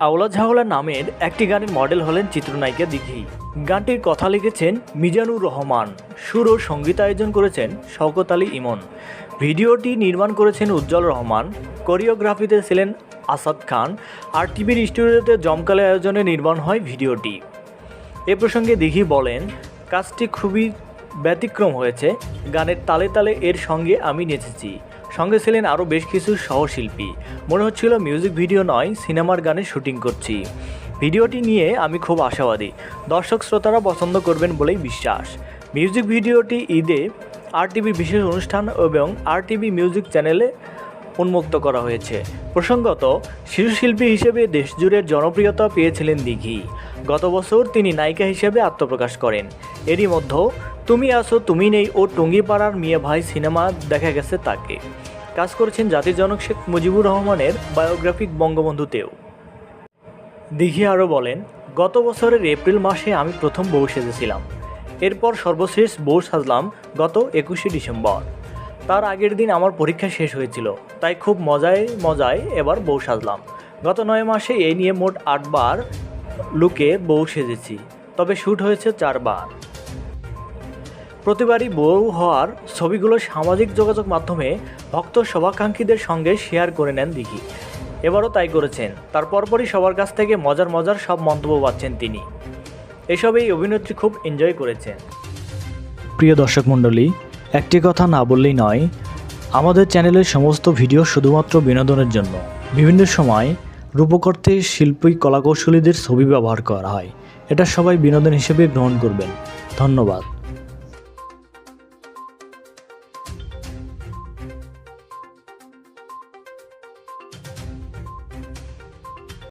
আওলা ঝাওলা নামের একটি গানের মডেল হলেন চিত্রনায়িকা দিঘি। গানটির কথা লিখেছেন মিজানুর রহমান, সুর ও সঙ্গীতায়োজন করেছেন শওকত আলী ইমন। ভিডিওটি নির্মাণ করেছেন উজ্জ্বল রহমান, কোরিওগ্রাফিতে ছিলেন আসাদ খান। আর টিভির স্টুডিওতে জমকালো আয়োজনে নির্মাণ হয় ভিডিওটি। এ প্রসঙ্গে দিঘি বলেন, কাজটি খুবই ব্যতিক্রম হয়েছে। গানের তালে তালে এর সঙ্গে আমি নেচেছি। সঙ্গে ছিলেন আরও বেশ কিছু সহশিল্পী। মনে হচ্ছিল মিউজিক ভিডিও নয়, সিনেমার গানের শুটিং করছি। ভিডিওটি নিয়ে আমি খুব আশাবাদী। দর্শক শ্রোতারা পছন্দ করবেন বলেই বিশ্বাস। মিউজিক ভিডিওটি ঈদে RTV বিশেষ অনুষ্ঠান এবং RTV মিউজিক চ্যানেলে উন্মুক্ত করা হয়েছে। প্রসঙ্গত, শিশুশিল্পী হিসেবে দেশজুড়ে জনপ্রিয়তা পেয়েছিলেন দিঘি। গত বছর তিনি নায়িকা হিসেবে আত্মপ্রকাশ করেন। এরই মধ্যে তুমি আসো তুমি নেই ও টুঙ্গিপাড়ার মিয়া ভাই সিনেমা দেখা গেছে তাকে। কাজ করেছেন জাতির জনক শেখ মুজিবুর রহমানের বায়োগ্রাফিক বঙ্গবন্ধুতেও। দিঘি আরও বলেন, গত বছরের এপ্রিল মাসে আমি প্রথম বউ সেজেছিলাম। এরপর সর্বশেষ বউ সাজলাম গত 21শে ডিসেম্বর। তার আগের দিন আমার পরীক্ষা শেষ হয়েছিল, তাই খুব মজায় এবার বউ সাজলাম। গত 9 মাসে এই নিয়ে মোট 8 বার লুকে বউ সেজেছি, তবে শ্যুট হয়েছে 4 বার। প্রতিবারই বউ হওয়ার ছবিগুলো সামাজিক যোগাযোগ মাধ্যমে ভক্ত শুভাকাঙ্ক্ষীদের সঙ্গে শেয়ার করে নেন দিঘি। এবারও তাই করেছেন। তার পরপরই সবার কাছ থেকে মজার সব মন্তব্য পাচ্ছেন তিনি। এসব এই অভিনেত্রী খুব এনজয় করেছেন। প্রিয় দর্শক মণ্ডলী, একটি কথা না বললেই নয়, আমাদের চ্যানেলের সমস্ত ভিডিও শুধুমাত্র বিনোদনের জন্য। বিভিন্ন সময় রূপকর্তে শিল্পী কলাকৌশলীদের ছবি ব্যবহার করা হয়। এটা সবাই বিনোদন হিসেবে গ্রহণ করবেন। ধন্যবাদ।